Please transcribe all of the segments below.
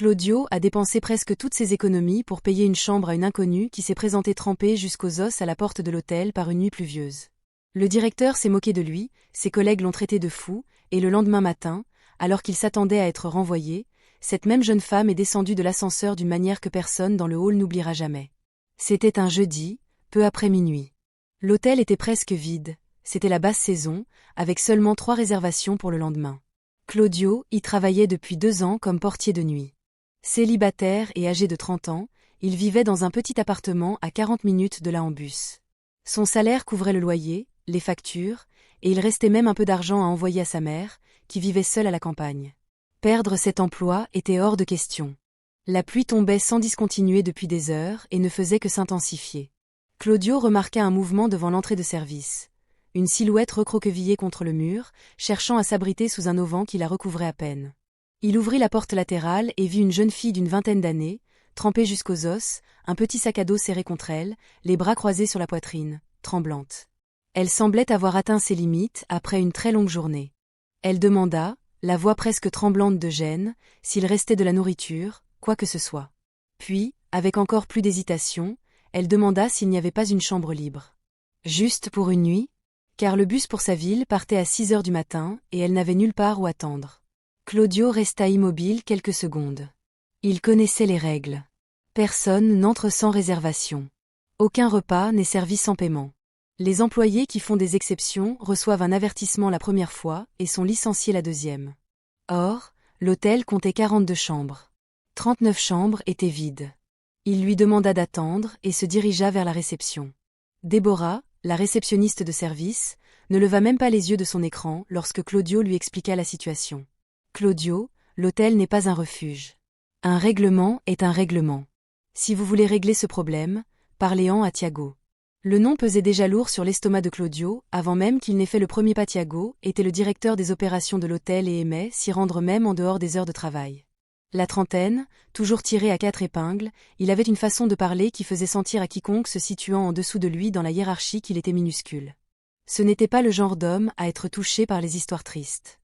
Claudio a dépensé presque toutes ses économies pour payer une chambre à une inconnue qui s'est présentée trempée jusqu'aux os à la porte de l'hôtel par une nuit pluvieuse. Le directeur s'est moqué de lui, ses collègues l'ont traité de fou, et le lendemain matin, alors qu'il s'attendait à être renvoyé, cette même jeune femme est descendue de l'ascenseur d'une manière que personne dans le hall n'oubliera jamais. C'était un jeudi, peu après minuit. L'hôtel était presque vide, c'était la basse saison, avec seulement 3 réservations pour le lendemain. Claudio y travaillait depuis 2 ans comme portier de nuit. Célibataire et âgé de 30 ans, il vivait dans un petit appartement à 40 minutes de là en bus. Son salaire couvrait le loyer, les factures, et il restait même un peu d'argent à envoyer à sa mère, qui vivait seule à la campagne. Perdre cet emploi était hors de question. La pluie tombait sans discontinuer depuis des heures et ne faisait que s'intensifier. Claudio remarqua un mouvement devant l'entrée de service. Une silhouette recroquevillée contre le mur, cherchant à s'abriter sous un auvent qui la recouvrait à peine. Il ouvrit la porte latérale et vit une jeune fille d'une vingtaine d'années, trempée jusqu'aux os, un petit sac à dos serré contre elle, les bras croisés sur la poitrine, tremblante. Elle semblait avoir atteint ses limites après une très longue journée. Elle demanda, la voix presque tremblante de gêne, s'il restait de la nourriture, quoi que ce soit. Puis, avec encore plus d'hésitation, elle demanda s'il n'y avait pas une chambre libre. Juste pour une nuit? Car le bus pour sa ville partait à 6 heures du matin et elle n'avait nulle part où attendre. Claudio resta immobile quelques secondes. Il connaissait les règles. Personne n'entre sans réservation. Aucun repas n'est servi sans paiement. Les employés qui font des exceptions reçoivent un avertissement la première fois et sont licenciés la deuxième. Or, l'hôtel comptait 42 chambres. 39 chambres étaient vides. Il lui demanda d'attendre et se dirigea vers la réception. Déborah, la réceptionniste de service, ne leva même pas les yeux de son écran lorsque Claudio lui expliqua la situation. Claudio, l'hôtel n'est pas un refuge. Un règlement est un règlement. Si vous voulez régler ce problème, parlez-en à Thiago. Le nom pesait déjà lourd sur l'estomac de Claudio, avant même qu'il n'ait fait le premier pas. Thiago était le directeur des opérations de l'hôtel et aimait s'y rendre même en dehors des heures de travail. La trentaine, toujours tiré à 4 épingles, il avait une façon de parler qui faisait sentir à quiconque se situant en dessous de lui dans la hiérarchie qu'il était minuscule. Ce n'était pas le genre d'homme à être touché par les histoires tristes.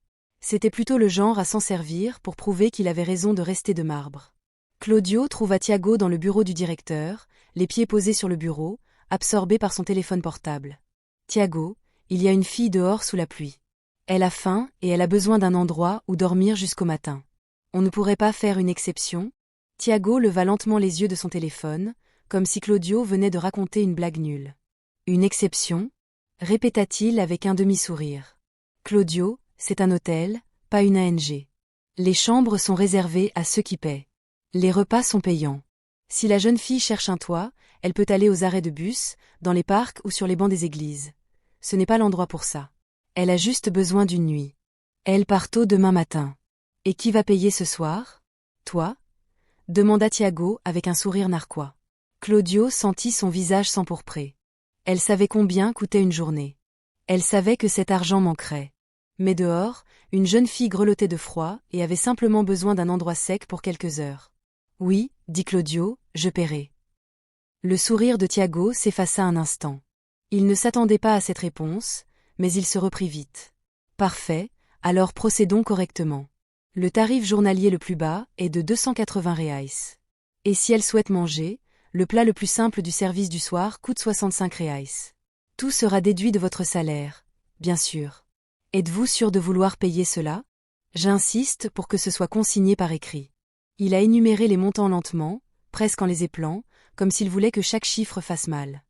C'était plutôt le genre à s'en servir pour prouver qu'il avait raison de rester de marbre. Claudio trouva Thiago dans le bureau du directeur, les pieds posés sur le bureau, absorbé par son téléphone portable. « Thiago, il y a une fille dehors sous la pluie. Elle a faim et elle a besoin d'un endroit où dormir jusqu'au matin. On ne pourrait pas faire une exception ?» Thiago leva lentement les yeux de son téléphone, comme si Claudio venait de raconter une blague nulle. « Une exception ?» répéta-t-il avec un demi-sourire. « Claudio, c'est un hôtel, pas une ANG. Les chambres sont réservées à ceux qui paient. Les repas sont payants. Si la jeune fille cherche un toit, elle peut aller aux arrêts de bus, dans les parcs ou sur les bancs des églises. Ce n'est pas l'endroit pour ça. Elle a juste besoin d'une nuit. Elle part tôt demain matin. Et qui va payer ce soir? Toi? Demanda Thiago avec un sourire narquois. Claudio sentit son visage s'empourprer. Elle savait combien coûtait une journée. Elle savait que cet argent manquerait. Mais dehors, une jeune fille grelottait de froid et avait simplement besoin d'un endroit sec pour quelques heures. Oui, dit Claudio, je paierai. Le sourire de Thiago s'effaça un instant. Il ne s'attendait pas à cette réponse, mais il se reprit vite. Parfait, alors procédons correctement. Le tarif journalier le plus bas est de 280 reais. Et si elle souhaite manger, le plat le plus simple du service du soir coûte 65 reais. Tout sera déduit de votre salaire, bien sûr. Êtes-vous sûr de vouloir payer cela? J'insiste pour que ce soit consigné par écrit. Il a énuméré les montants lentement, presque en les épelant, comme s'il voulait que chaque chiffre fasse mal.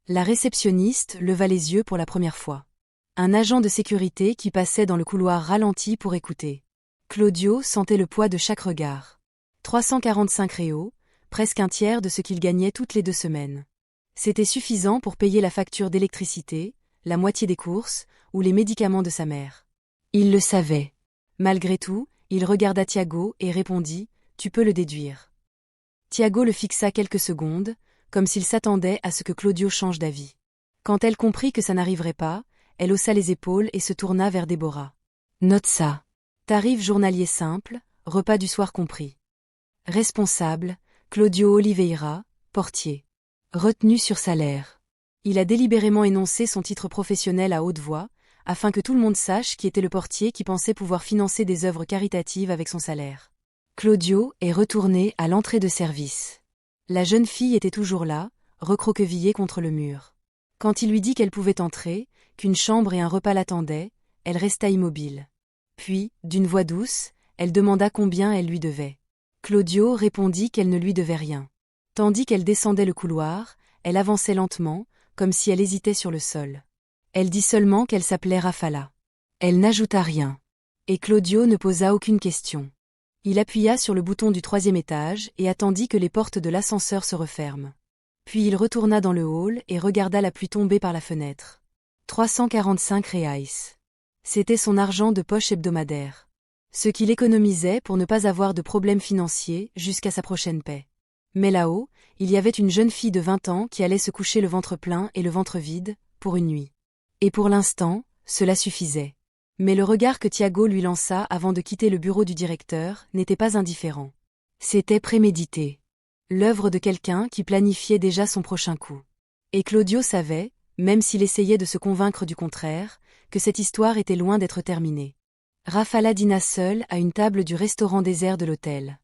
La réceptionniste leva les yeux pour la première fois. Un agent de sécurité qui passait dans le couloir ralentit pour écouter. Claudio sentait le poids de chaque regard. 345 reaux, presque un tiers de ce qu'il gagnait toutes les 2 semaines. C'était suffisant pour payer la facture d'électricité, la moitié des courses, ou les médicaments de sa mère. Il le savait. Malgré tout, il regarda Thiago et répondit « Tu peux le déduire ». Thiago le fixa quelques secondes, comme s'il s'attendait à ce que Claudio change d'avis. Quand elle comprit que ça n'arriverait pas, elle haussa les épaules et se tourna vers Déborah. « Note ça. Tarif journalier simple, repas du soir compris. Responsable, Claudio Oliveira, portier. Retenu sur salaire. » Il a délibérément énoncé son titre professionnel à haute voix, afin que tout le monde sache qui était le portier qui pensait pouvoir financer des œuvres caritatives avec son salaire. Claudio est retourné à l'entrée de service. La jeune fille était toujours là, recroquevillée contre le mur. Quand il lui dit qu'elle pouvait entrer, qu'une chambre et un repas l'attendaient, elle resta immobile. Puis, d'une voix douce, elle demanda combien elle lui devait. Claudio répondit qu'elle ne lui devait rien. Tandis qu'elle descendait le couloir, elle avançait lentement, comme si elle hésitait sur le sol. Elle dit seulement qu'elle s'appelait Rafala. Elle n'ajouta rien. Et Claudio ne posa aucune question. Il appuya sur le bouton du 3e étage et attendit que les portes de l'ascenseur se referment. Puis il retourna dans le hall et regarda la pluie tomber par la fenêtre. 345 reais. C'était son argent de poche hebdomadaire. Ce qu'il économisait pour ne pas avoir de problèmes financiers jusqu'à sa prochaine paie. Mais là-haut, il y avait une jeune fille de 20 ans qui allait se coucher le ventre plein et le ventre vide, pour une nuit. Et pour l'instant, cela suffisait. Mais le regard que Thiago lui lança avant de quitter le bureau du directeur n'était pas indifférent. C'était prémédité. L'œuvre de quelqu'un qui planifiait déjà son prochain coup. Et Claudio savait, même s'il essayait de se convaincre du contraire, que cette histoire était loin d'être terminée. Rafala dîna seule à une table du restaurant désert de l'hôtel.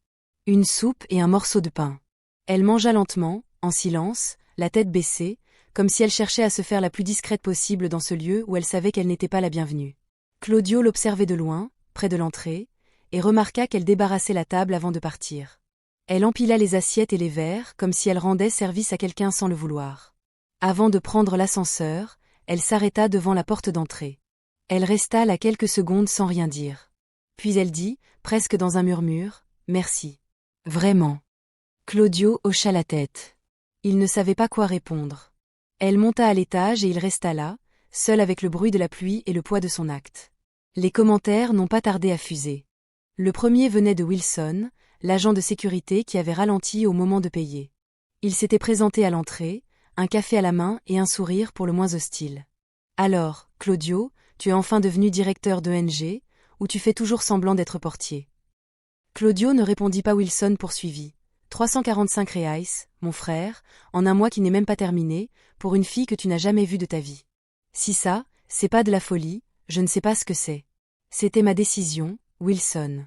Une soupe et un morceau de pain. Elle mangea lentement, en silence, la tête baissée, comme si elle cherchait à se faire la plus discrète possible dans ce lieu où elle savait qu'elle n'était pas la bienvenue. Claudio l'observait de loin, près de l'entrée, et remarqua qu'elle débarrassait la table avant de partir. Elle empila les assiettes et les verres comme si elle rendait service à quelqu'un sans le vouloir. Avant de prendre l'ascenseur, elle s'arrêta devant la porte d'entrée. Elle resta là quelques secondes sans rien dire. Puis elle dit, presque dans un murmure, « Merci. » Vraiment. Claudio hocha la tête. Il ne savait pas quoi répondre. Elle monta à l'étage et il resta là, seul avec le bruit de la pluie et le poids de son acte. Les commentaires n'ont pas tardé à fuser. Le premier venait de Wilson, l'agent de sécurité qui avait ralenti au moment de payer. Il s'était présenté à l'entrée, un café à la main et un sourire pour le moins hostile. « Alors, Claudio, tu es enfin devenu directeur d'ONG, ou tu fais toujours semblant d'être portier ?» Claudio ne répondit pas. Wilson poursuivit. 345 reais, mon frère, en un mois qui n'est même pas terminé, pour une fille que tu n'as jamais vue de ta vie. Si ça, c'est pas de la folie, je ne sais pas ce que c'est. C'était ma décision, Wilson.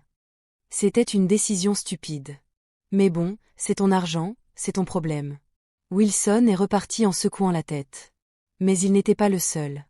C'était une décision stupide. Mais bon, c'est ton argent, c'est ton problème. Wilson est reparti en secouant la tête. Mais il n'était pas le seul.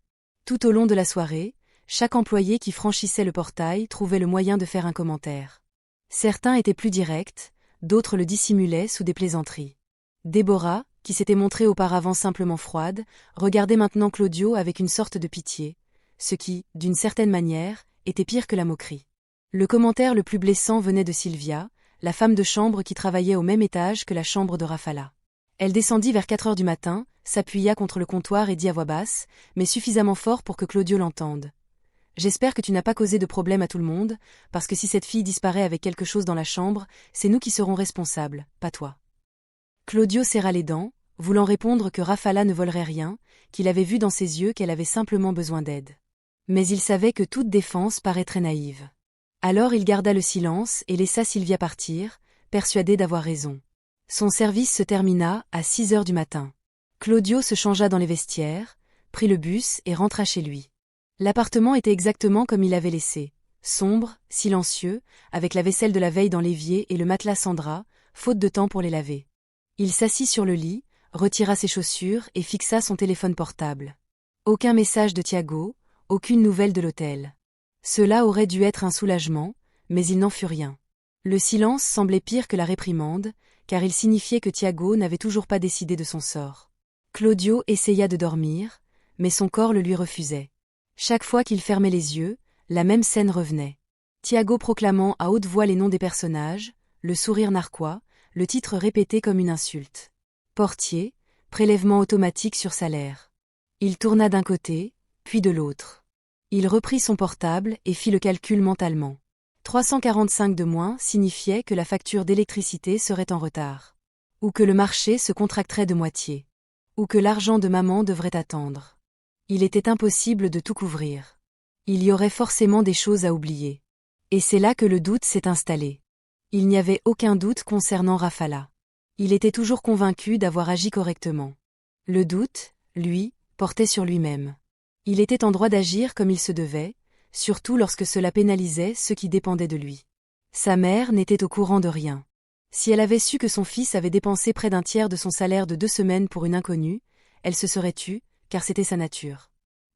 Tout au long de la soirée, chaque employé qui franchissait le portail trouvait le moyen de faire un commentaire. Certains étaient plus directs, d'autres le dissimulaient sous des plaisanteries. Déborah, qui s'était montrée auparavant simplement froide, regardait maintenant Claudio avec une sorte de pitié, ce qui, d'une certaine manière, était pire que la moquerie. Le commentaire le plus blessant venait de Sylvia, la femme de chambre qui travaillait au même étage que la chambre de Rafala. Elle descendit vers 4 heures du matin, s'appuya contre le comptoir et dit à voix basse, mais suffisamment fort pour que Claudio l'entende. « J'espère que tu n'as pas causé de problème à tout le monde, parce que si cette fille disparaît avec quelque chose dans la chambre, c'est nous qui serons responsables, pas toi. » Claudio serra les dents, voulant répondre que Rafala ne volerait rien, qu'il avait vu dans ses yeux qu'elle avait simplement besoin d'aide. Mais il savait que toute défense paraîtrait naïve. Alors il garda le silence et laissa Sylvia partir, persuadé d'avoir raison. Son service se termina à 6 heures du matin. Claudio se changea dans les vestiaires, prit le bus et rentra chez lui. L'appartement était exactement comme il l'avait laissé, sombre, silencieux, avec la vaisselle de la veille dans l'évier et le matelas sans drap, faute de temps pour les laver. Il s'assit sur le lit, retira ses chaussures et fixa son téléphone portable. Aucun message de Thiago, aucune nouvelle de l'hôtel. Cela aurait dû être un soulagement, mais il n'en fut rien. Le silence semblait pire que la réprimande, car il signifiait que Thiago n'avait toujours pas décidé de son sort. Claudio essaya de dormir, mais son corps le lui refusait. Chaque fois qu'il fermait les yeux, la même scène revenait. Thiago proclamant à haute voix les noms des personnages, le sourire narquois, le titre répété comme une insulte. Portier, prélèvement automatique sur salaire. Il tourna d'un côté, puis de l'autre. Il reprit son portable et fit le calcul mentalement. 345 de moins signifiait que la facture d'électricité serait en retard. Ou que le marché se contracterait de moitié. Ou que l'argent de maman devrait attendre. Il était impossible de tout couvrir. Il y aurait forcément des choses à oublier. Et c'est là que le doute s'est installé. Il n'y avait aucun doute concernant Rafala. Il était toujours convaincu d'avoir agi correctement. Le doute, lui, portait sur lui-même. Il était en droit d'agir comme il se devait, surtout lorsque cela pénalisait ceux qui dépendaient de lui. Sa mère n'était au courant de rien. Si elle avait su que son fils avait dépensé près d'un tiers de son salaire de 2 semaines pour une inconnue, elle se serait tue, car c'était sa nature.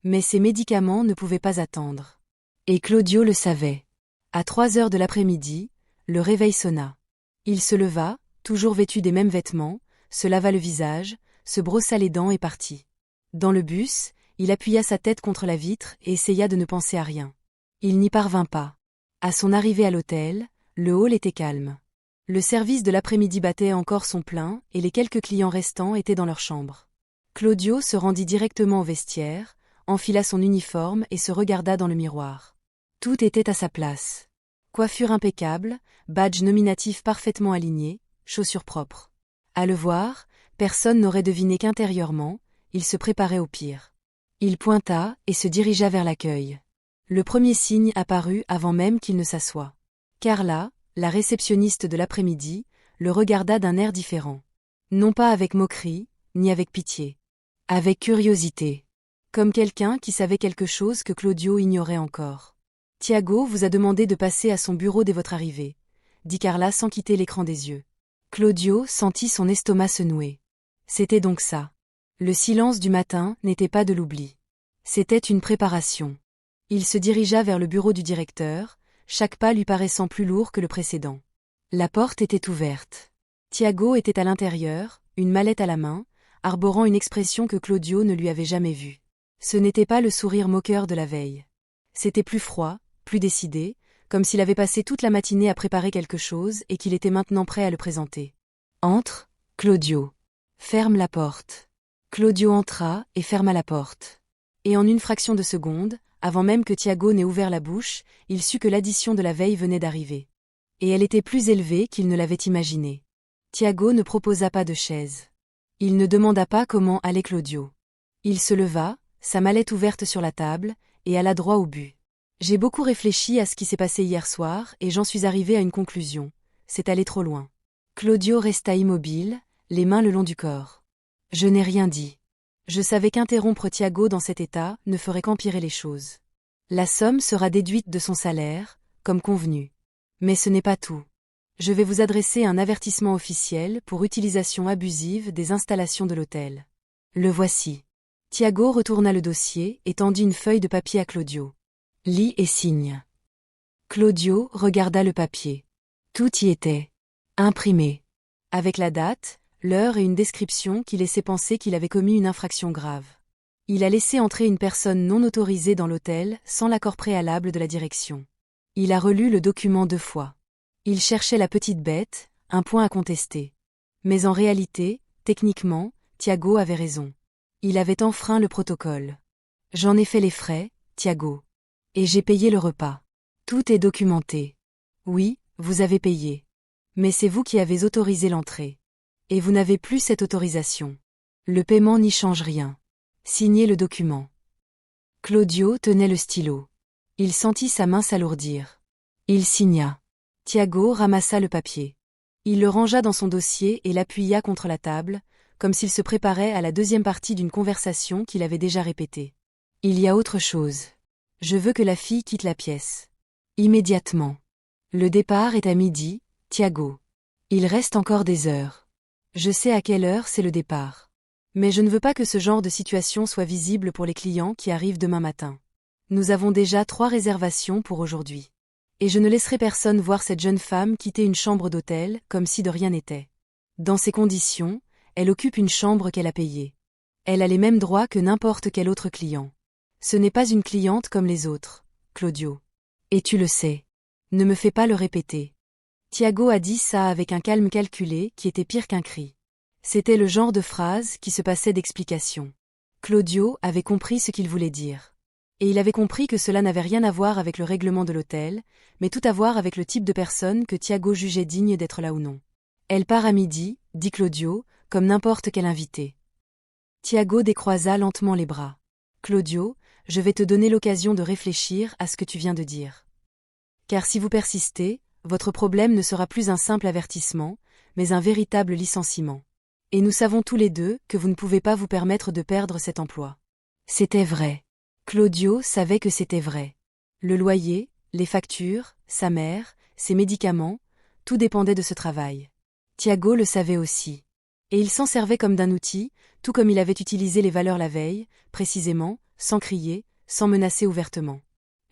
Mais ses médicaments ne pouvaient pas attendre. Et Claudio le savait. À 3 heures de l'après-midi, le réveil sonna. Il se leva, toujours vêtu des mêmes vêtements, se lava le visage, se brossa les dents et partit. Dans le bus, il appuya sa tête contre la vitre et essaya de ne penser à rien. Il n'y parvint pas. À son arrivée à l'hôtel, le hall était calme. Le service de l'après-midi battait encore son plein et les quelques clients restants étaient dans leur chambre. Claudio se rendit directement au vestiaire, enfila son uniforme et se regarda dans le miroir. Tout était à sa place. Coiffure impeccable, badge nominatif parfaitement aligné, chaussures propres. À le voir, personne n'aurait deviné qu'intérieurement, il se préparait au pire. Il pointa et se dirigea vers l'accueil. Le premier signe apparut avant même qu'il ne s'assoie. Carla, la réceptionniste de l'après-midi, le regarda d'un air différent. Non pas avec moquerie, ni avec pitié. Avec curiosité. Comme quelqu'un qui savait quelque chose que Claudio ignorait encore. « Tiago vous a demandé de passer à son bureau dès votre arrivée », dit Carla sans quitter l'écran des yeux. Claudio sentit son estomac se nouer. C'était donc ça. Le silence du matin n'était pas de l'oubli. C'était une préparation. Il se dirigea vers le bureau du directeur, chaque pas lui paraissant plus lourd que le précédent. La porte était ouverte. Tiago était à l'intérieur, une mallette à la main, arborant une expression que Claudio ne lui avait jamais vue. Ce n'était pas le sourire moqueur de la veille. C'était plus froid, plus décidé, comme s'il avait passé toute la matinée à préparer quelque chose et qu'il était maintenant prêt à le présenter. « Entre, Claudio. Ferme la porte. » Claudio entra et ferma la porte. Et en une fraction de seconde, avant même que Tiago n'ait ouvert la bouche, il sut que l'addition de la veille venait d'arriver. Et elle était plus élevée qu'il ne l'avait imaginé. Tiago ne proposa pas de chaise. Il ne demanda pas comment allait Claudio. Il se leva, sa mallette ouverte sur la table, et alla droit au but. « J'ai beaucoup réfléchi à ce qui s'est passé hier soir et j'en suis arrivé à une conclusion. C'est allé trop loin. » Claudio resta immobile, les mains le long du corps. « Je n'ai rien dit. Je savais qu'interrompre Tiago dans cet état ne ferait qu'empirer les choses. La somme sera déduite de son salaire, comme convenu. Mais ce n'est pas tout. Je vais vous adresser un avertissement officiel pour utilisation abusive des installations de l'hôtel. Le voici. » Tiago retourna le dossier et tendit une feuille de papier à Claudio. « Lis et signe. » Claudio regarda le papier. Tout y était. Imprimé. Avec la date, l'heure et une description qui laissait penser qu'il avait commis une infraction grave. Il a laissé entrer une personne non autorisée dans l'hôtel sans l'accord préalable de la direction. Il a relu le document 2 fois. Il cherchait la petite bête, un point à contester. Mais en réalité, techniquement, Tiago avait raison. Il avait enfreint le protocole. J'en ai fait les frais, Tiago. Et j'ai payé le repas. Tout est documenté. Oui, vous avez payé. Mais c'est vous qui avez autorisé l'entrée. Et vous n'avez plus cette autorisation. Le paiement n'y change rien. Signez le document. Claudio tenait le stylo. Il sentit sa main s'alourdir. Il signa. Tiago ramassa le papier. Il le rangea dans son dossier et l'appuya contre la table, comme s'il se préparait à la deuxième partie d'une conversation qu'il avait déjà répétée. Il y a autre chose. Je veux que la fille quitte la pièce. Immédiatement. Le départ est à midi, Tiago. Il reste encore des heures. Je sais à quelle heure c'est le départ. Mais je ne veux pas que ce genre de situation soit visible pour les clients qui arrivent demain matin. Nous avons déjà 3 réservations pour aujourd'hui. Et je ne laisserai personne voir cette jeune femme quitter une chambre d'hôtel comme si de rien n'était. Dans ces conditions, elle occupe une chambre qu'elle a payée. Elle a les mêmes droits que n'importe quel autre client. Ce n'est pas une cliente comme les autres, Claudio. Et tu le sais. Ne me fais pas le répéter. Tiago a dit ça avec un calme calculé qui était pire qu'un cri. C'était le genre de phrase qui se passait d'explication. Claudio avait compris ce qu'il voulait dire. Et il avait compris que cela n'avait rien à voir avec le règlement de l'hôtel, mais tout à voir avec le type de personne que Tiago jugeait digne d'être là ou non. Elle part à midi, dit Claudio, comme n'importe quel invité. Tiago décroisa lentement les bras. Claudio, je vais te donner l'occasion de réfléchir à ce que tu viens de dire. Car si vous persistez, votre problème ne sera plus un simple avertissement, mais un véritable licenciement. Et nous savons tous les deux que vous ne pouvez pas vous permettre de perdre cet emploi. C'était vrai. Claudio savait que c'était vrai. Le loyer, les factures, sa mère, ses médicaments, tout dépendait de ce travail. Thiago le savait aussi. Et il s'en servait comme d'un outil, tout comme il avait utilisé les valeurs la veille, précisément, sans crier, sans menacer ouvertement.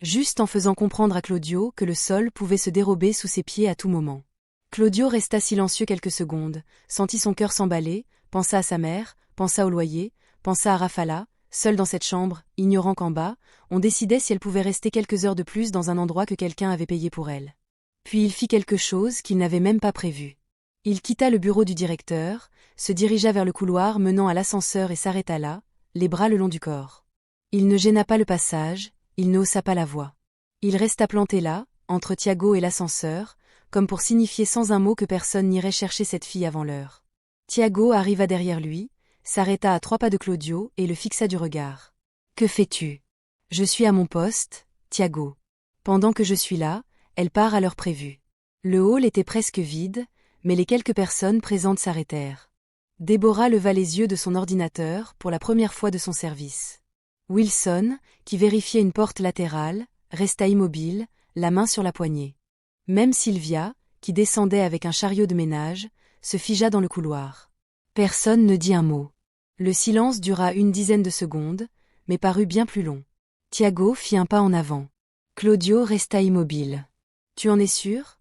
Juste en faisant comprendre à Claudio que le sol pouvait se dérober sous ses pieds à tout moment. Claudio resta silencieux quelques secondes, sentit son cœur s'emballer, pensa à sa mère, pensa au loyer, pensa à Rafala, seule dans cette chambre, ignorant qu'en bas, on décidait si elle pouvait rester quelques heures de plus dans un endroit que quelqu'un avait payé pour elle. Puis il fit quelque chose qu'il n'avait même pas prévu. Il quitta le bureau du directeur, se dirigea vers le couloir menant à l'ascenseur et s'arrêta là, les bras le long du corps. Il ne gêna pas le passage, il ne haussa pas la voix. Il resta planté là, entre Thiago et l'ascenseur, comme pour signifier sans un mot que personne n'irait chercher cette fille avant l'heure. Thiago arriva derrière lui, s'arrêta à 3 pas de Claudio et le fixa du regard. « Que fais-tu ? » »« Je suis à mon poste, Thiago. Pendant que je suis là, elle part à l'heure prévue. » Le hall était presque vide, mais les quelques personnes présentes s'arrêtèrent. Déborah leva les yeux de son ordinateur pour la première fois de son service. Wilson, qui vérifiait une porte latérale, resta immobile, la main sur la poignée. Même Sylvia, qui descendait avec un chariot de ménage, se figea dans le couloir. Personne ne dit un mot. Le silence dura une dizaine de secondes, mais parut bien plus long. Thiago fit un pas en avant. Claudio resta immobile. « Tu en es sûr ? »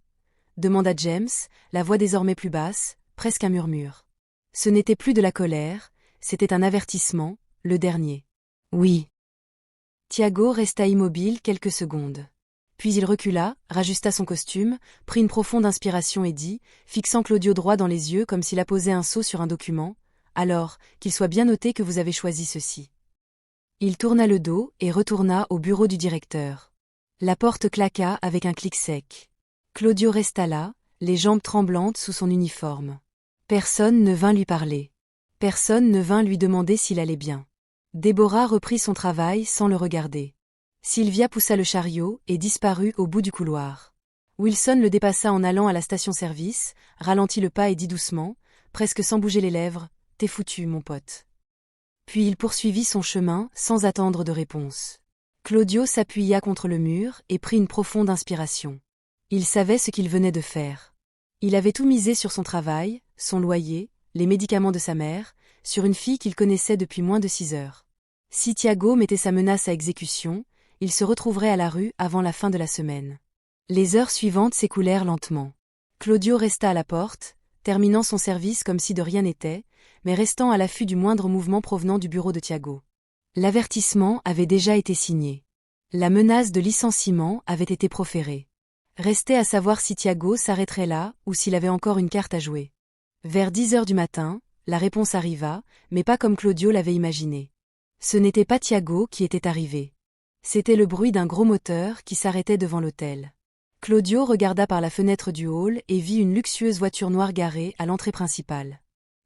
demanda James, la voix désormais plus basse, presque un murmure. Ce n'était plus de la colère, c'était un avertissement, le dernier. « Oui. » Thiago resta immobile quelques secondes. Puis il recula, rajusta son costume, prit une profonde inspiration et dit, fixant Claudio droit dans les yeux comme s'il apposait un sceau sur un document, « Alors, qu'il soit bien noté que vous avez choisi ceci. » Il tourna le dos et retourna au bureau du directeur. La porte claqua avec un clic sec. Claudio resta là, les jambes tremblantes sous son uniforme. Personne ne vint lui parler. Personne ne vint lui demander s'il allait bien. Déborah reprit son travail sans le regarder. Sylvia poussa le chariot et disparut au bout du couloir. Wilson le dépassa en allant à la station-service, ralentit le pas et dit doucement, presque sans bouger les lèvres, « T'es foutu, mon pote. » Puis il poursuivit son chemin sans attendre de réponse. Claudio s'appuya contre le mur et prit une profonde inspiration. Il savait ce qu'il venait de faire. Il avait tout misé sur son travail, son loyer, les médicaments de sa mère, sur une fille qu'il connaissait depuis moins de 6 heures. Si Thiago mettait sa menace à exécution, il se retrouverait à la rue avant la fin de la semaine. Les heures suivantes s'écoulèrent lentement. Claudio resta à la porte, terminant son service comme si de rien n'était, mais restant à l'affût du moindre mouvement provenant du bureau de Thiago. L'avertissement avait déjà été signé. La menace de licenciement avait été proférée. Restait à savoir si Thiago s'arrêterait là ou s'il avait encore une carte à jouer. Vers 10 heures du matin, la réponse arriva, mais pas comme Claudio l'avait imaginé. Ce n'était pas Thiago qui était arrivé. C'était le bruit d'un gros moteur qui s'arrêtait devant l'hôtel. Claudio regarda par la fenêtre du hall et vit une luxueuse voiture noire garée à l'entrée principale.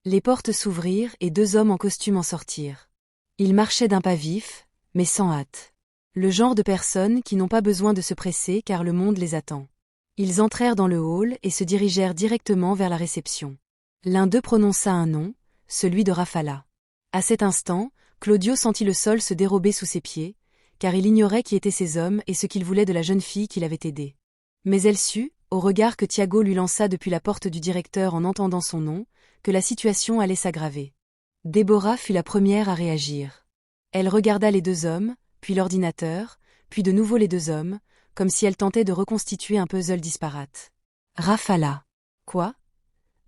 Les portes s'ouvrirent et 2 hommes en costume en sortirent. Ils marchaient d'un pas vif, mais sans hâte. Le genre de personnes qui n'ont pas besoin de se presser car le monde les attend. Ils entrèrent dans le hall et se dirigèrent directement vers la réception. L'un d'eux prononça un nom, celui de Rafala. À cet instant, Claudio sentit le sol se dérober sous ses pieds, car il ignorait qui étaient ces hommes et ce qu'ils voulaient de la jeune fille qui l'avait aidé. Mais elle sut, au regard que Thiago lui lança depuis la porte du directeur en entendant son nom, que la situation allait s'aggraver. Déborah fut la première à réagir. Elle regarda les 2 hommes, puis l'ordinateur, puis de nouveau les 2 hommes, comme si elle tentait de reconstituer un puzzle disparate. Rafala. Quoi ?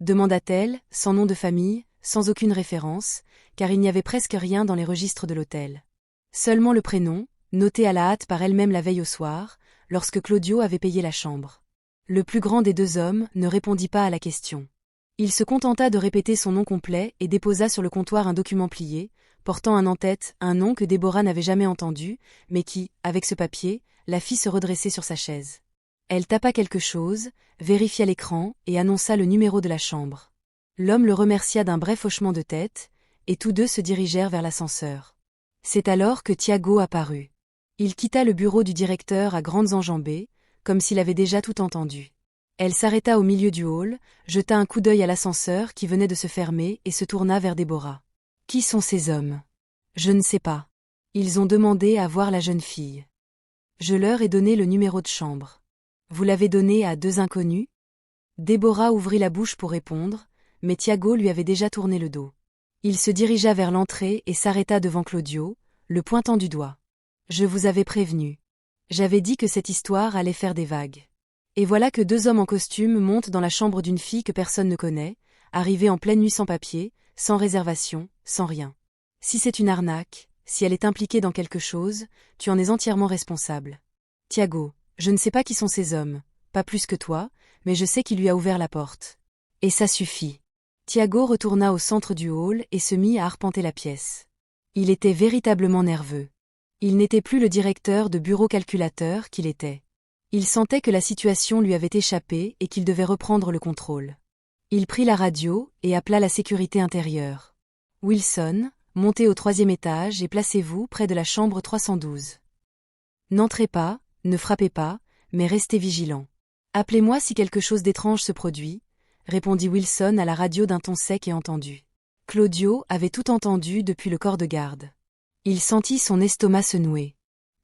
Demanda-t-elle, sans nom de famille, sans aucune référence, car il n'y avait presque rien dans les registres de l'hôtel. Seulement le prénom, noté à la hâte par elle-même la veille au soir, lorsque Claudio avait payé la chambre. Le plus grand des 2 hommes ne répondit pas à la question. Il se contenta de répéter son nom complet et déposa sur le comptoir un document plié, portant un en-tête, un nom que Déborah n'avait jamais entendu, mais qui, avec ce papier, la fit se redresser sur sa chaise. Elle tapa quelque chose, vérifia l'écran et annonça le numéro de la chambre. L'homme le remercia d'un bref hochement de tête, et tous 2 se dirigèrent vers l'ascenseur. C'est alors que Thiago apparut. Il quitta le bureau du directeur à grandes enjambées, comme s'il avait déjà tout entendu. Elle s'arrêta au milieu du hall, jeta un coup d'œil à l'ascenseur qui venait de se fermer et se tourna vers Déborah. « Qui sont ces hommes ? » ?»« Je ne sais pas. Ils ont demandé à voir la jeune fille. Je leur ai donné le numéro de chambre. » Vous l'avez donné à 2 inconnus? Déborah ouvrit la bouche pour répondre, mais Tiago lui avait déjà tourné le dos. Il se dirigea vers l'entrée et s'arrêta devant Claudio, le pointant du doigt. Je vous avais prévenu. J'avais dit que cette histoire allait faire des vagues. Et voilà que 2 hommes en costume montent dans la chambre d'une fille que personne ne connaît, arrivée en pleine nuit sans papier, sans réservation, sans rien. Si c'est une arnaque, si elle est impliquée dans quelque chose, tu en es entièrement responsable. Tiago, je ne sais pas qui sont ces hommes, pas plus que toi, mais je sais qui lui a ouvert la porte. Et ça suffit. Tiago retourna au centre du hall et se mit à arpenter la pièce. Il était véritablement nerveux. Il n'était plus le directeur de bureau calculateur qu'il était. Il sentait que la situation lui avait échappé et qu'il devait reprendre le contrôle. Il prit la radio et appela la sécurité intérieure. Wilson, montez au 3e étage et placez-vous près de la chambre 312. N'entrez pas, ne frappez pas, mais restez vigilant. Appelez-moi si quelque chose d'étrange se produit, répondit Wilson à la radio d'un ton sec et entendu. Claudio avait tout entendu depuis le corps de garde. Il sentit son estomac se nouer.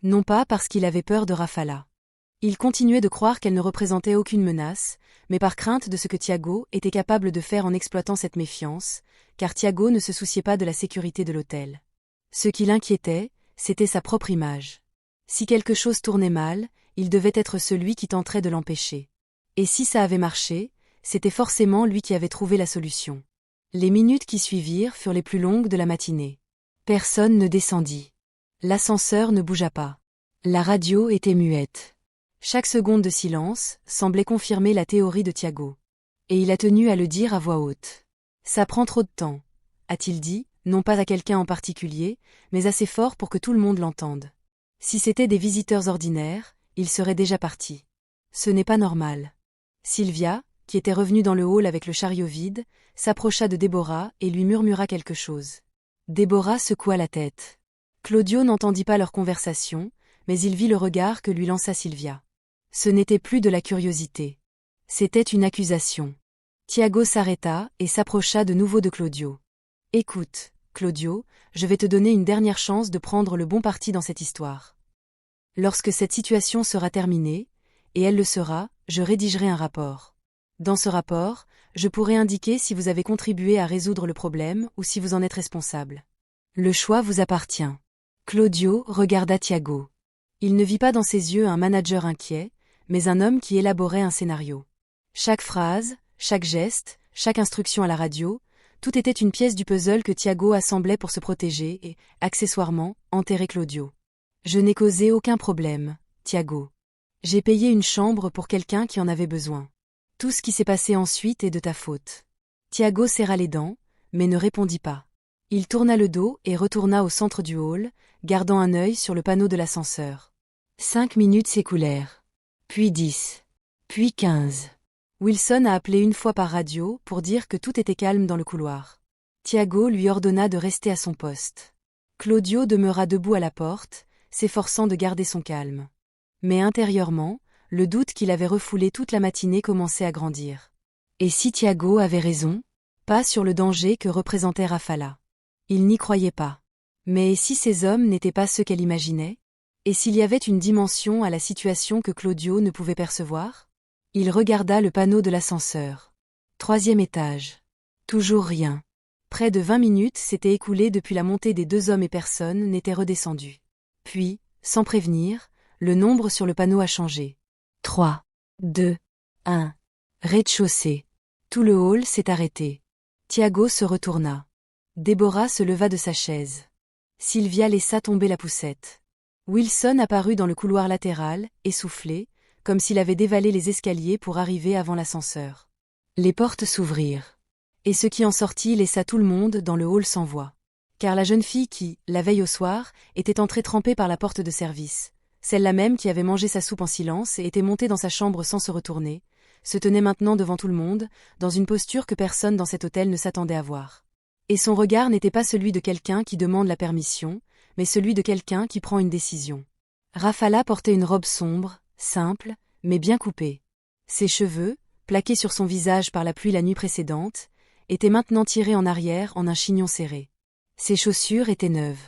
Non pas parce qu'il avait peur de Rafala. Il continuait de croire qu'elle ne représentait aucune menace, mais par crainte de ce que Tiago était capable de faire en exploitant cette méfiance, car Tiago ne se souciait pas de la sécurité de l'hôtel. Ce qui l'inquiétait, c'était sa propre image. Si quelque chose tournait mal, il devait être celui qui tenterait de l'empêcher. Et si ça avait marché, c'était forcément lui qui avait trouvé la solution. Les minutes qui suivirent furent les plus longues de la matinée. Personne ne descendit. L'ascenseur ne bougea pas. La radio était muette. Chaque seconde de silence semblait confirmer la théorie de Tiago. Et il a tenu à le dire à voix haute. Ça prend trop de temps, a-t-il dit, non pas à quelqu'un en particulier, mais assez fort pour que tout le monde l'entende. Si c'était des visiteurs ordinaires, ils seraient déjà partis. Ce n'est pas normal. Sylvia, qui était revenue dans le hall avec le chariot vide, s'approcha de Déborah et lui murmura quelque chose. Déborah secoua la tête. Claudio n'entendit pas leur conversation, mais il vit le regard que lui lança Sylvia. Ce n'était plus de la curiosité. C'était une accusation. Tiago s'arrêta et s'approcha de nouveau de Claudio. « Écoute, Claudio, je vais te donner une dernière chance de prendre le bon parti dans cette histoire. Lorsque cette situation sera terminée, et elle le sera, je rédigerai un rapport. Dans ce rapport, je pourrai indiquer si vous avez contribué à résoudre le problème ou si vous en êtes responsable. Le choix vous appartient. » Claudio regarda Tiago. Il ne vit pas dans ses yeux un manager inquiet, mais un homme qui élaborait un scénario. Chaque phrase, chaque geste, chaque instruction à la radio, tout était une pièce du puzzle que Tiago assemblait pour se protéger et, accessoirement, enterrer Claudio. « Je n'ai causé aucun problème, Tiago. J'ai payé une chambre pour quelqu'un qui en avait besoin. Tout ce qui s'est passé ensuite est de ta faute. » Tiago serra les dents, mais ne répondit pas. Il tourna le dos et retourna au centre du hall, gardant un œil sur le panneau de l'ascenseur. 5 minutes s'écoulèrent. Puis 10. Puis 15. Wilson a appelé une fois par radio pour dire que tout était calme dans le couloir. Tiago lui ordonna de rester à son poste. Claudio demeura debout à la porte, s'efforçant de garder son calme. Mais intérieurement, le doute qu'il avait refoulé toute la matinée commençait à grandir. Et si Tiago avait raison? Pas sur le danger que représentait Rafala. Il n'y croyait pas. Mais si ces hommes n'étaient pas ceux qu'elle imaginait? Et s'il y avait une dimension à la situation que Claudio ne pouvait percevoir? Il regarda le panneau de l'ascenseur. 3e étage. Toujours rien. Près de 20 minutes s'étaient écoulées depuis la montée des 2 hommes et personne n'était redescendu. Puis, sans prévenir, le nombre sur le panneau a changé. 3, 2, 1. Rez-de-chaussée. Tout le hall s'est arrêté. Tiago se retourna. Déborah se leva de sa chaise. Sylvia laissa tomber la poussette. Wilson apparut dans le couloir latéral, essoufflé, comme s'il avait dévalé les escaliers pour arriver avant l'ascenseur. Les portes s'ouvrirent. Et ce qui en sortit laissa tout le monde dans le hall sans voix. Car la jeune fille qui, la veille au soir, était entrée trempée par la porte de service, celle-là même qui avait mangé sa soupe en silence et était montée dans sa chambre sans se retourner, se tenait maintenant devant tout le monde, dans une posture que personne dans cet hôtel ne s'attendait à voir. Et son regard n'était pas celui de quelqu'un qui demande la permission, mais celui de quelqu'un qui prend une décision. Rafala portait une robe sombre, simple, mais bien coupée. Ses cheveux, plaqués sur son visage par la pluie la nuit précédente, étaient maintenant tirés en arrière en un chignon serré. Ses chaussures étaient neuves.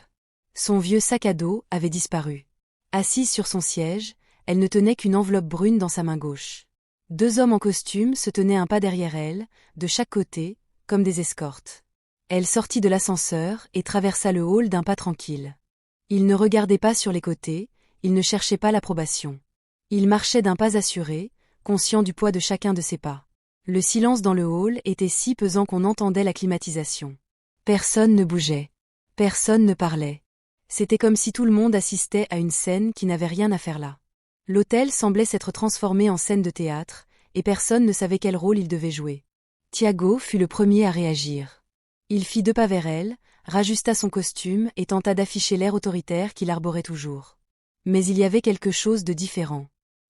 Son vieux sac à dos avait disparu. Assise sur son siège, elle ne tenait qu'une enveloppe brune dans sa main gauche. 2 hommes en costume se tenaient un pas derrière elle, de chaque côté, comme des escortes. Elle sortit de l'ascenseur et traversa le hall d'un pas tranquille. Il ne regardait pas sur les côtés, il ne cherchait pas l'approbation. Il marchait d'un pas assuré, conscient du poids de chacun de ses pas. Le silence dans le hall était si pesant qu'on entendait la climatisation. Personne ne bougeait. Personne ne parlait. C'était comme si tout le monde assistait à une scène qui n'avait rien à faire là. L'hôtel semblait s'être transformé en scène de théâtre, et personne ne savait quel rôle il devait jouer. Tiago fut le premier à réagir. Il fit 2 pas vers elle, rajusta son costume et tenta d'afficher l'air autoritaire qu'il arborait toujours. Mais il y avait quelque chose de différent.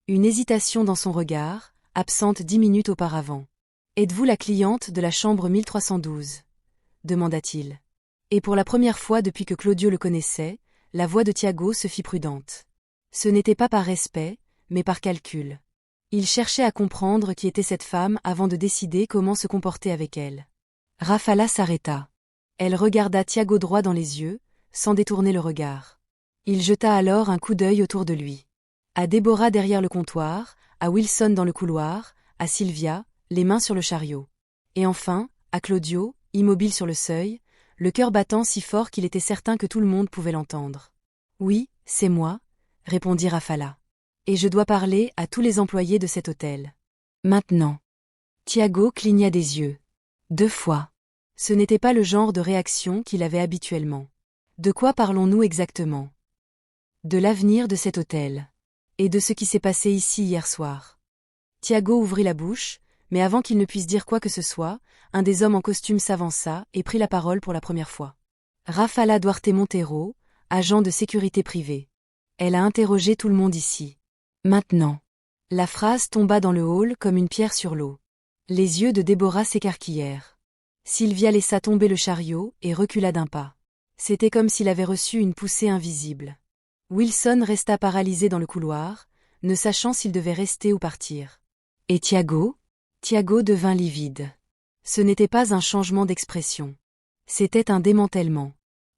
Une hésitation dans son regard, absente 10 minutes auparavant. « Êtes-vous la cliente de la chambre 1312 » demanda-t-il. Et pour la première fois depuis que Claudio le connaissait, la voix de Tiago se fit prudente. Ce n'était pas par respect, mais par calcul. Il cherchait à comprendre qui était cette femme avant de décider comment se comporter avec elle. Rafala s'arrêta. Elle regarda Tiago droit dans les yeux, sans détourner le regard. Il jeta alors un coup d'œil autour de lui. À Déborah derrière le comptoir, à Wilson dans le couloir, à Sylvia, les mains sur le chariot. Et enfin, à Claudio, immobile sur le seuil, le cœur battant si fort qu'il était certain que tout le monde pouvait l'entendre. « Oui, c'est moi », répondit Rafala. « Et je dois parler à tous les employés de cet hôtel. Maintenant. » Tiago cligna des yeux. 2 fois. Ce n'était pas le genre de réaction qu'il avait habituellement. De quoi parlons-nous exactement? De l'avenir de cet hôtel. Et de ce qui s'est passé ici hier soir. Tiago ouvrit la bouche, mais avant qu'il ne puisse dire quoi que ce soit, un des hommes en costume s'avança et prit la parole pour la première fois. Rafala Duarte Montero, agent de sécurité privée. Elle a interrogé tout le monde ici. Maintenant. La phrase tomba dans le hall comme une pierre sur l'eau. Les yeux de Déborah s'écarquillèrent. Sylvia laissa tomber le chariot et recula d'un pas. C'était comme s'il avait reçu une poussée invisible. Wilson resta paralysé dans le couloir, ne sachant s'il devait rester ou partir. Et Tiago? Tiago devint livide. Ce n'était pas un changement d'expression. C'était un démantèlement.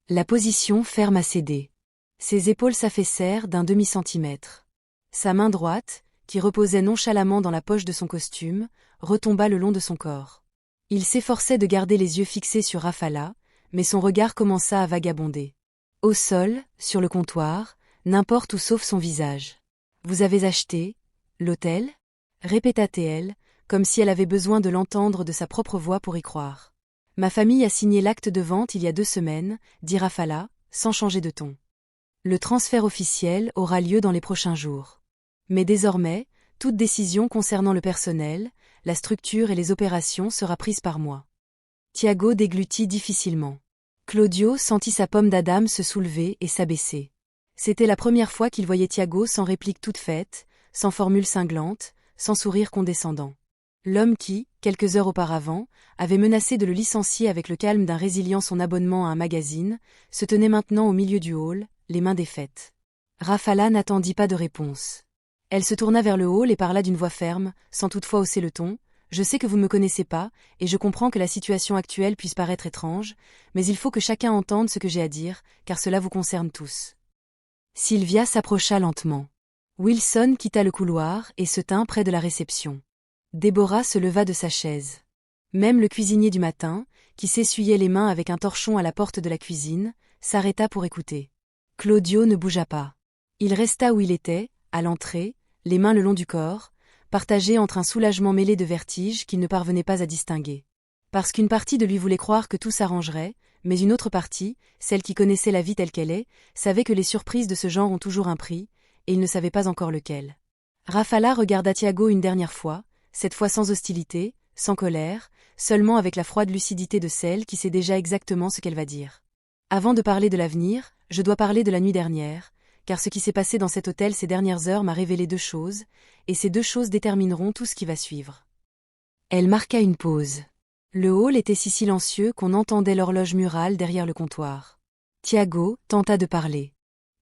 La position ferme a cédé. Ses épaules s'affaissèrent d'un demi-centimètre. Sa main droite, qui reposait nonchalamment dans la poche de son costume, retomba le long de son corps. Il s'efforçait de garder les yeux fixés sur Rafala, mais son regard commença à vagabonder. Au sol, sur le comptoir, n'importe où sauf son visage. « Vous avez acheté l'hôtel » répéta-t-elle, comme si elle avait besoin de l'entendre de sa propre voix pour y croire. « Ma famille a signé l'acte de vente il y a 2 semaines, dit Rafala, sans changer de ton. Le transfert officiel aura lieu dans les prochains jours. Mais désormais, toute décision concernant le personnel, la structure et les opérations sera prise par moi. » Tiago déglutit difficilement. Claudio sentit sa pomme d'Adam se soulever et s'abaisser. C'était la première fois qu'il voyait Tiago sans réplique toute faite, sans formule cinglante, sans sourire condescendant. L'homme qui, quelques heures auparavant, avait menacé de le licencier avec le calme d'un résiliant son abonnement à un magazine, se tenait maintenant au milieu du hall, les mains défaites. Rafala n'attendit pas de réponse. Elle se tourna vers le hall et parla d'une voix ferme, sans toutefois hausser le ton. « Je sais que vous ne me connaissez pas, et je comprends que la situation actuelle puisse paraître étrange, mais il faut que chacun entende ce que j'ai à dire, car cela vous concerne tous. » Sylvia s'approcha lentement. Wilson quitta le couloir et se tint près de la réception. Déborah se leva de sa chaise. Même le cuisinier du matin, qui s'essuyait les mains avec un torchon à la porte de la cuisine, s'arrêta pour écouter. Claudio ne bougea pas. Il resta où il était, à l'entrée, les mains le long du corps, partagé entre un soulagement mêlé de vertige qu'il ne parvenait pas à distinguer. Parce qu'une partie de lui voulait croire que tout s'arrangerait, mais une autre partie, celle qui connaissait la vie telle qu'elle est, savait que les surprises de ce genre ont toujours un prix, et il ne savait pas encore lequel. Rafala regarda Tiago une dernière fois, cette fois sans hostilité, sans colère, seulement avec la froide lucidité de celle qui sait déjà exactement ce qu'elle va dire. Avant de parler de l'avenir, je dois parler de la nuit dernière, car ce qui s'est passé dans cet hôtel ces dernières heures m'a révélé 2 choses, et ces 2 choses détermineront tout ce qui va suivre. Elle marqua une pause. Le hall était si silencieux qu'on entendait l'horloge murale derrière le comptoir. Tiago tenta de parler.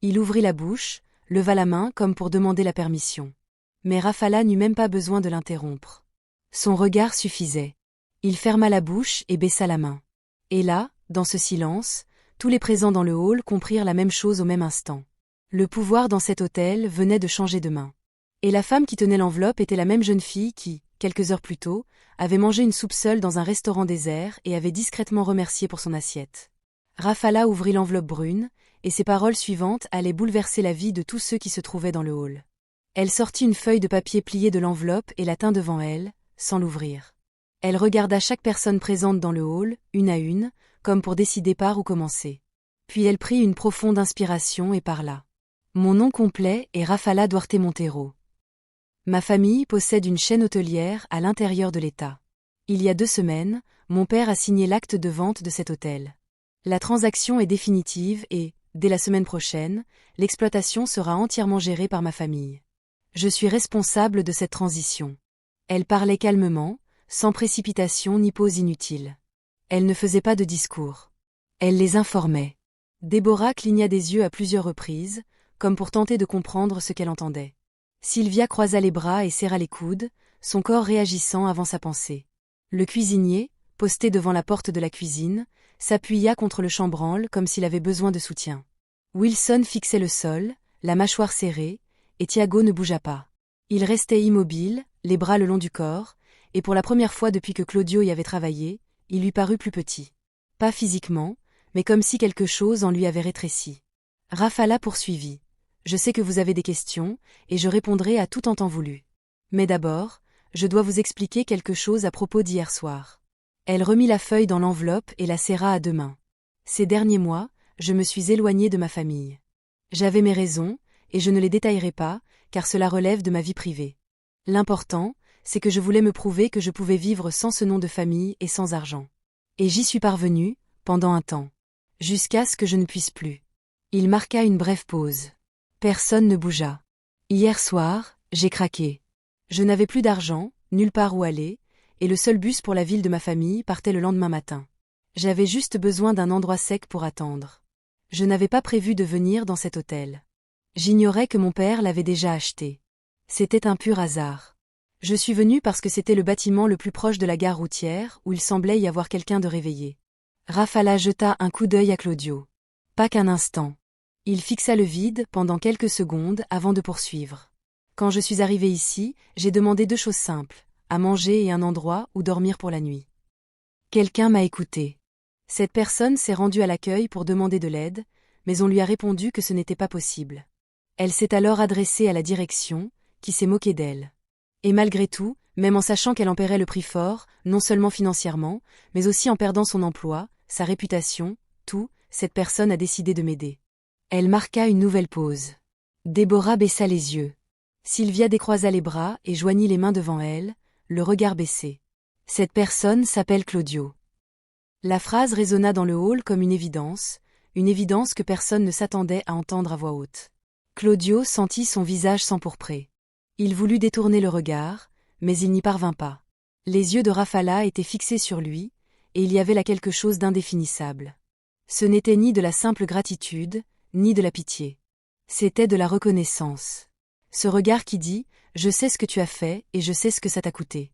Il ouvrit la bouche, leva la main comme pour demander la permission. Mais Rafala n'eut même pas besoin de l'interrompre. Son regard suffisait. Il ferma la bouche et baissa la main. Et là, dans ce silence, tous les présents dans le hall comprirent la même chose au même instant. Le pouvoir dans cet hôtel venait de changer de main. Et la femme qui tenait l'enveloppe était la même jeune fille qui, quelques heures plus tôt, avait mangé une soupe seule dans un restaurant désert et avait discrètement remercié pour son assiette. Rafala ouvrit l'enveloppe brune, et ses paroles suivantes allaient bouleverser la vie de tous ceux qui se trouvaient dans le hall. Elle sortit une feuille de papier pliée de l'enveloppe et la tint devant elle, sans l'ouvrir. Elle regarda chaque personne présente dans le hall, une à une, comme pour décider par où commencer. Puis elle prit une profonde inspiration et parla. Mon nom complet est Rafala Duarte Montero. Ma famille possède une chaîne hôtelière à l'intérieur de l'État. Il y a 2 semaines, mon père a signé l'acte de vente de cet hôtel. La transaction est définitive et, dès la semaine prochaine, l'exploitation sera entièrement gérée par ma famille. Je suis responsable de cette transition. Elle parlait calmement, sans précipitation ni pause inutile. Elle ne faisait pas de discours. Elle les informait. Déborah cligna des yeux à plusieurs reprises, comme pour tenter de comprendre ce qu'elle entendait. Sylvia croisa les bras et serra les coudes, son corps réagissant avant sa pensée. Le cuisinier, posté devant la porte de la cuisine, s'appuya contre le chambranle comme s'il avait besoin de soutien. Wilson fixait le sol, la mâchoire serrée, et Thiago ne bougea pas. Il restait immobile, les bras le long du corps, et pour la première fois depuis que Claudio y avait travaillé, il lui parut plus petit. Pas physiquement, mais comme si quelque chose en lui avait rétréci. Rafala poursuivit. Je sais que vous avez des questions, et je répondrai à tout en temps voulu. Mais d'abord, je dois vous expliquer quelque chose à propos d'hier soir. Elle remit la feuille dans l'enveloppe et la serra à 2 mains. Ces derniers mois, je me suis éloignée de ma famille. J'avais mes raisons, et je ne les détaillerai pas, car cela relève de ma vie privée. L'important, c'est que je voulais me prouver que je pouvais vivre sans ce nom de famille et sans argent. Et j'y suis parvenue, pendant un temps. Jusqu'à ce que je ne puisse plus. Il marqua une brève pause. Personne ne bougea. Hier soir, j'ai craqué. Je n'avais plus d'argent, nulle part où aller, et le seul bus pour la ville de ma famille partait le lendemain matin. J'avais juste besoin d'un endroit sec pour attendre. Je n'avais pas prévu de venir dans cet hôtel. J'ignorais que mon père l'avait déjà acheté. C'était un pur hasard. Je suis venue parce que c'était le bâtiment le plus proche de la gare routière où il semblait y avoir quelqu'un de réveillé. Rafala jeta un coup d'œil à Claudio. Pas qu'un instant. Il fixa le vide pendant quelques secondes avant de poursuivre. Quand je suis arrivée ici, j'ai demandé 2 choses simples, à manger et un endroit où dormir pour la nuit. Quelqu'un m'a écouté. Cette personne s'est rendue à l'accueil pour demander de l'aide, mais on lui a répondu que ce n'était pas possible. Elle s'est alors adressée à la direction, qui s'est moquée d'elle. Et malgré tout, même en sachant qu'elle en paierait le prix fort, non seulement financièrement, mais aussi en perdant son emploi, sa réputation, tout, cette personne a décidé de m'aider. Elle marqua une nouvelle pause. Déborah baissa les yeux. Sylvia décroisa les bras et joignit les mains devant elle, le regard baissé. Cette personne s'appelle Claudio. La phrase résonna dans le hall comme une évidence que personne ne s'attendait à entendre à voix haute. Claudio sentit son visage s'empourprer. Il voulut détourner le regard, mais il n'y parvint pas. Les yeux de Rafala étaient fixés sur lui, et il y avait là quelque chose d'indéfinissable. Ce n'était ni de la simple gratitude, ni de la pitié. C'était de la reconnaissance. Ce regard qui dit « Je sais ce que tu as fait et je sais ce que ça t'a coûté ».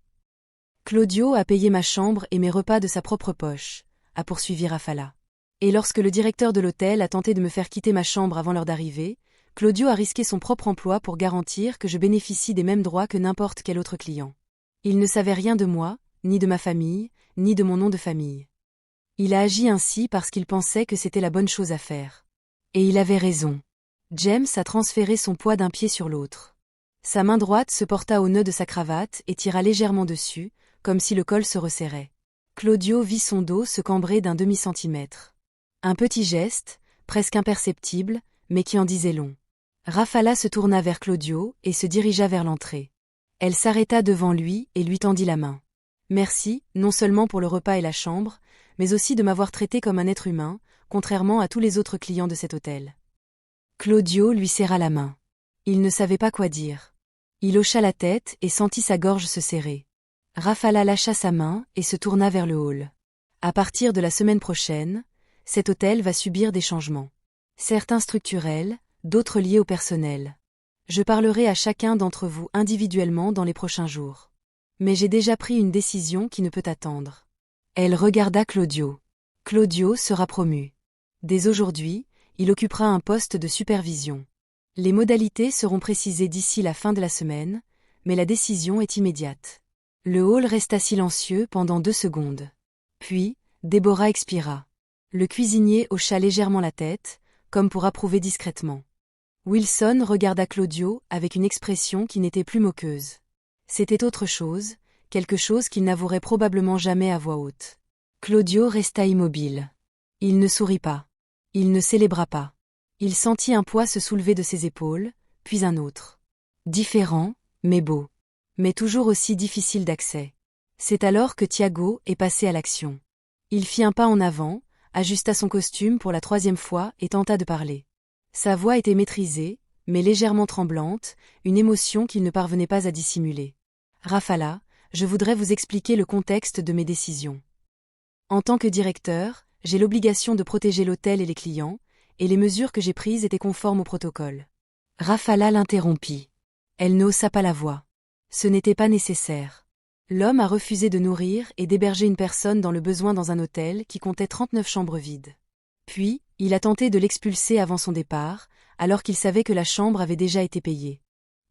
Claudio a payé ma chambre et mes repas de sa propre poche, a poursuivi Rafala. Et lorsque le directeur de l'hôtel a tenté de me faire quitter ma chambre avant l'heure d'arrivée, Claudio a risqué son propre emploi pour garantir que je bénéficie des mêmes droits que n'importe quel autre client. Il ne savait rien de moi, ni de ma famille, ni de mon nom de famille. Il a agi ainsi parce qu'il pensait que c'était la bonne chose à faire. Et il avait raison. James a transféré son poids d'un pied sur l'autre. Sa main droite se porta au nœud de sa cravate et tira légèrement dessus, comme si le col se resserrait. Claudio vit son dos se cambrer d'un demi-centimètre. Un petit geste, presque imperceptible, mais qui en disait long. Rafala se tourna vers Claudio et se dirigea vers l'entrée. Elle s'arrêta devant lui et lui tendit la main. Merci, non seulement pour le repas et la chambre, mais aussi de m'avoir traité comme un être humain, contrairement à tous les autres clients de cet hôtel. Claudio lui serra la main. Il ne savait pas quoi dire. Il hocha la tête et sentit sa gorge se serrer. Rafala lâcha sa main et se tourna vers le hall. À partir de la semaine prochaine, cet hôtel va subir des changements. Certains structurels, d'autres liés au personnel. Je parlerai à chacun d'entre vous individuellement dans les prochains jours. Mais j'ai déjà pris une décision qui ne peut attendre. Elle regarda Claudio. Claudio sera promu. Dès aujourd'hui, il occupera un poste de supervision. Les modalités seront précisées d'ici la fin de la semaine, mais la décision est immédiate. Le hall resta silencieux pendant 2 secondes. Puis, Déborah expira. Le cuisinier hocha légèrement la tête, comme pour approuver discrètement. Wilson regarda Claudio avec une expression qui n'était plus moqueuse. C'était autre chose, quelque chose qu'il n'avouerait probablement jamais à voix haute. Claudio resta immobile. Il ne sourit pas. Il ne célébra pas. Il sentit un poids se soulever de ses épaules, puis un autre. Différent, mais beau. Mais toujours aussi difficile d'accès. C'est alors que Thiago est passé à l'action. Il fit un pas en avant, ajusta son costume pour la 3e fois et tenta de parler. Sa voix était maîtrisée, mais légèrement tremblante, une émotion qu'il ne parvenait pas à dissimuler. « Rafala, je voudrais vous expliquer le contexte de mes décisions. En tant que directeur, j'ai l'obligation de protéger l'hôtel et les clients, et les mesures que j'ai prises étaient conformes au protocole. » Rafala l'interrompit. Elle n'haussa pas la voix. Ce n'était pas nécessaire. L'homme a refusé de nourrir et d'héberger une personne dans le besoin dans un hôtel qui comptait 39 chambres vides. Puis, il a tenté de l'expulser avant son départ, alors qu'il savait que la chambre avait déjà été payée.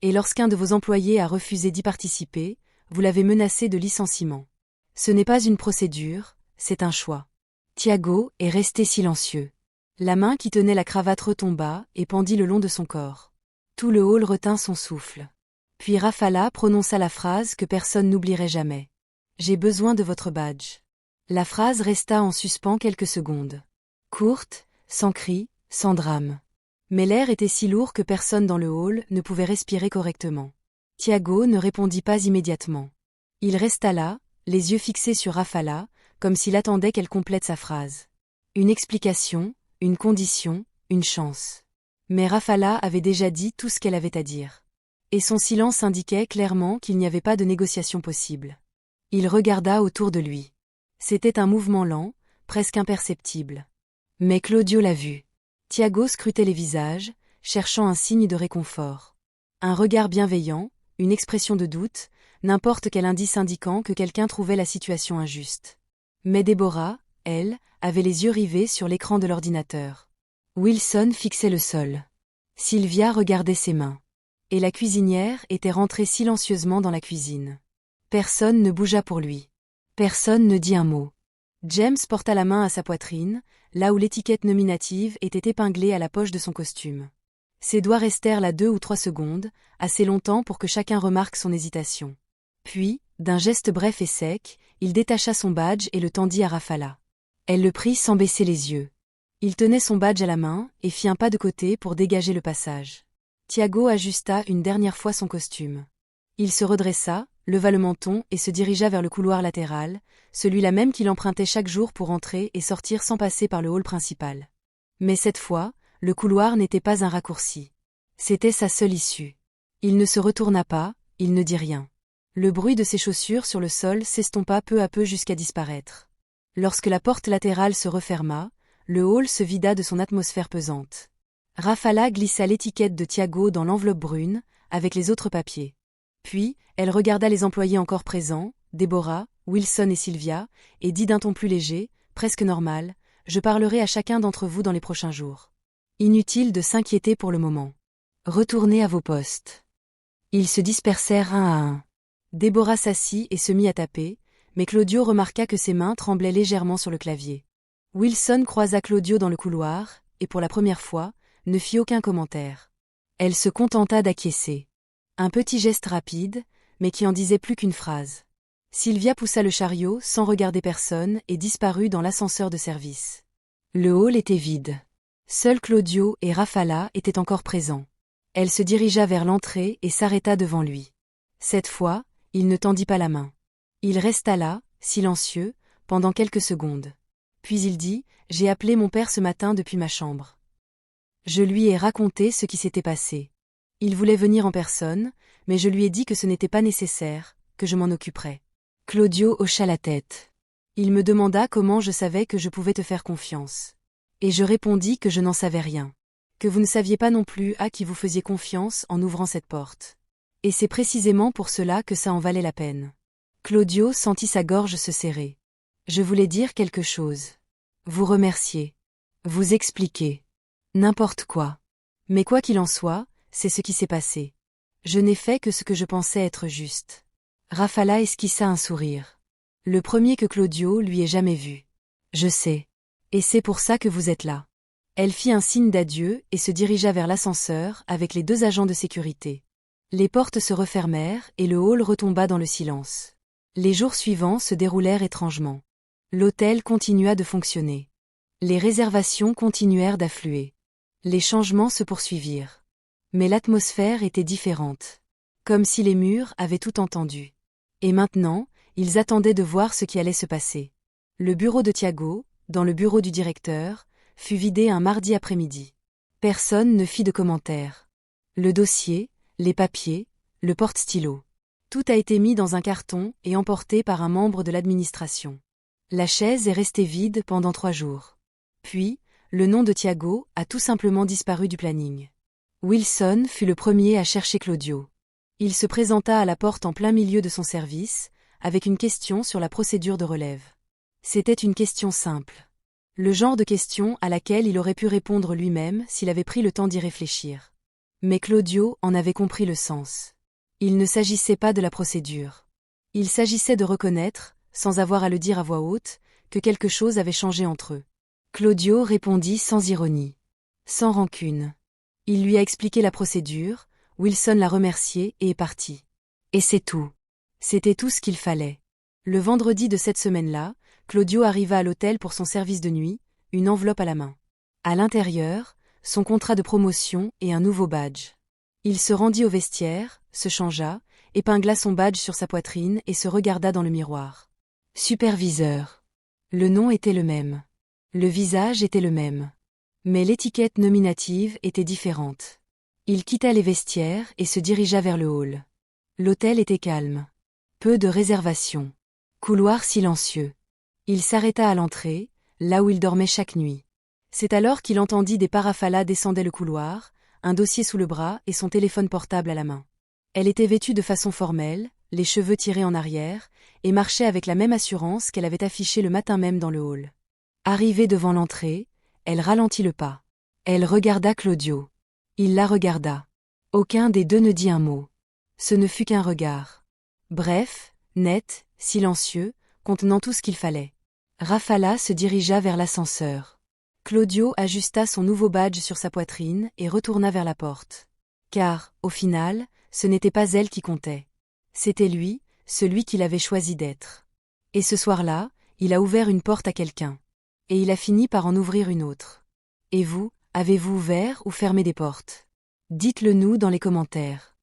Et lorsqu'un de vos employés a refusé d'y participer, vous l'avez menacé de licenciement. Ce n'est pas une procédure, c'est un choix. Thiago est resté silencieux. La main qui tenait la cravate retomba et pendit le long de son corps. Tout le hall retint son souffle. Puis Rafala prononça la phrase que personne n'oublierait jamais. « J'ai besoin de votre badge. » La phrase resta en suspens quelques secondes. Courte, sans cri, sans drame. Mais l'air était si lourd que personne dans le hall ne pouvait respirer correctement. Thiago ne répondit pas immédiatement. Il resta là, les yeux fixés sur Rafala, comme s'il attendait qu'elle complète sa phrase. Une explication, une condition, une chance. Mais Rafala avait déjà dit tout ce qu'elle avait à dire. Et son silence indiquait clairement qu'il n'y avait pas de négociation possible. Il regarda autour de lui. C'était un mouvement lent, presque imperceptible. Mais Claudio l'a vu. Thiago scrutait les visages, cherchant un signe de réconfort. Un regard bienveillant, une expression de doute, n'importe quel indice indiquant que quelqu'un trouvait la situation injuste. Mais Déborah, elle, avait les yeux rivés sur l'écran de l'ordinateur. Wilson fixait le sol. Sylvia regardait ses mains. Et la cuisinière était rentrée silencieusement dans la cuisine. Personne ne bougea pour lui. Personne ne dit un mot. James porta la main à sa poitrine, là où l'étiquette nominative était épinglée à la poche de son costume. Ses doigts restèrent là 2 ou 3 secondes, assez longtemps pour que chacun remarque son hésitation. Puis, d'un geste bref et sec, il détacha son badge et le tendit à Rafala. Elle le prit sans baisser les yeux. Il tenait son badge à la main et fit un pas de côté pour dégager le passage. Thiago ajusta une dernière fois son costume. Il se redressa, leva le menton et se dirigea vers le couloir latéral, celui-là même qu'il empruntait chaque jour pour entrer et sortir sans passer par le hall principal. Mais cette fois, le couloir n'était pas un raccourci. C'était sa seule issue. Il ne se retourna pas, il ne dit rien. Le bruit de ses chaussures sur le sol s'estompa peu à peu jusqu'à disparaître. Lorsque la porte latérale se referma, le hall se vida de son atmosphère pesante. Rafala glissa l'étiquette de Thiago dans l'enveloppe brune, avec les autres papiers. Puis, elle regarda les employés encore présents, Déborah, Wilson et Sylvia, et dit d'un ton plus léger, presque normal, « Je parlerai à chacun d'entre vous dans les prochains jours. Inutile de s'inquiéter pour le moment. Retournez à vos postes. » Ils se dispersèrent un à un. Déborah s'assit et se mit à taper, mais Claudio remarqua que ses mains tremblaient légèrement sur le clavier. Wilson croisa Claudio dans le couloir, et pour la première fois, ne fit aucun commentaire. Elle se contenta d'acquiescer. Un petit geste rapide, mais qui en disait plus qu'une phrase. Sylvia poussa le chariot sans regarder personne et disparut dans l'ascenseur de service. Le hall était vide. Seuls Claudio et Rafala étaient encore présents. Elle se dirigea vers l'entrée et s'arrêta devant lui. Cette fois, il ne tendit pas la main. Il resta là, silencieux, pendant quelques secondes. Puis il dit, « J'ai appelé mon père ce matin depuis ma chambre. Je lui ai raconté ce qui s'était passé. Il voulait venir en personne, mais je lui ai dit que ce n'était pas nécessaire, que je m'en occuperais. » Claudio hocha la tête. Il me demanda comment je savais que je pouvais te faire confiance. Et je répondis que je n'en savais rien. Que vous ne saviez pas non plus à qui vous faisiez confiance en ouvrant cette porte. Et c'est précisément pour cela que ça en valait la peine. Claudio sentit sa gorge se serrer. Je voulais dire quelque chose. Vous remercier. Vous expliquer. N'importe quoi. Mais quoi qu'il en soit, c'est ce qui s'est passé. Je n'ai fait que ce que je pensais être juste. Rafala esquissa un sourire. Le premier que Claudio lui ait jamais vu. Je sais. Et c'est pour ça que vous êtes là. Elle fit un signe d'adieu et se dirigea vers l'ascenseur avec les 2 agents de sécurité. Les portes se refermèrent et le hall retomba dans le silence. Les jours suivants se déroulèrent étrangement. L'hôtel continua de fonctionner. Les réservations continuèrent d'affluer. Les changements se poursuivirent. Mais l'atmosphère était différente. Comme si les murs avaient tout entendu. Et maintenant, ils attendaient de voir ce qui allait se passer. Le bureau de Thiago, dans le bureau du directeur, fut vidé un mardi après-midi. Personne ne fit de commentaires. Le dossier, les papiers, le porte-stylo. Tout a été mis dans un carton et emporté par un membre de l'administration. La chaise est restée vide pendant 3 jours. Puis, le nom de Thiago a tout simplement disparu du planning. Wilson fut le premier à chercher Claudio. Il se présenta à la porte en plein milieu de son service, avec une question sur la procédure de relève. C'était une question simple. Le genre de question à laquelle il aurait pu répondre lui-même s'il avait pris le temps d'y réfléchir. Mais Claudio en avait compris le sens. Il ne s'agissait pas de la procédure. Il s'agissait de reconnaître, sans avoir à le dire à voix haute, que quelque chose avait changé entre eux. Claudio répondit sans ironie. Sans rancune. Il lui a expliqué la procédure, Wilson l'a remercié et est parti. Et c'est tout. C'était tout ce qu'il fallait. Le vendredi de cette semaine-là, Claudio arriva à l'hôtel pour son service de nuit, une enveloppe à la main. À l'intérieur, son contrat de promotion et un nouveau badge. Il se rendit au vestiaire, se changea, épingla son badge sur sa poitrine et se regarda dans le miroir. Superviseur. Le nom était le même. Le visage était le même. Mais l'étiquette nominative était différente. Il quitta les vestiaires et se dirigea vers le hall. L'hôtel était calme. Peu de réservations. Couloir silencieux. Il s'arrêta à l'entrée, là où il dormait chaque nuit. C'est alors qu'il entendit des parafalas descendaient le couloir, un dossier sous le bras et son téléphone portable à la main. Elle était vêtue de façon formelle, les cheveux tirés en arrière, et marchait avec la même assurance qu'elle avait affichée le matin même dans le hall. Arrivée devant l'entrée, elle ralentit le pas. Elle regarda Claudio. Il la regarda. Aucun des deux ne dit un mot. Ce ne fut qu'un regard. Bref, net, silencieux, contenant tout ce qu'il fallait. Rafala se dirigea vers l'ascenseur. Claudio ajusta son nouveau badge sur sa poitrine et retourna vers la porte. Car, au final, ce n'était pas elle qui comptait. C'était lui, celui qu'il avait choisi d'être. Et ce soir-là, il a ouvert une porte à quelqu'un. Et il a fini par en ouvrir une autre. Et vous, avez-vous ouvert ou fermé des portes? Dites-le nous dans les commentaires.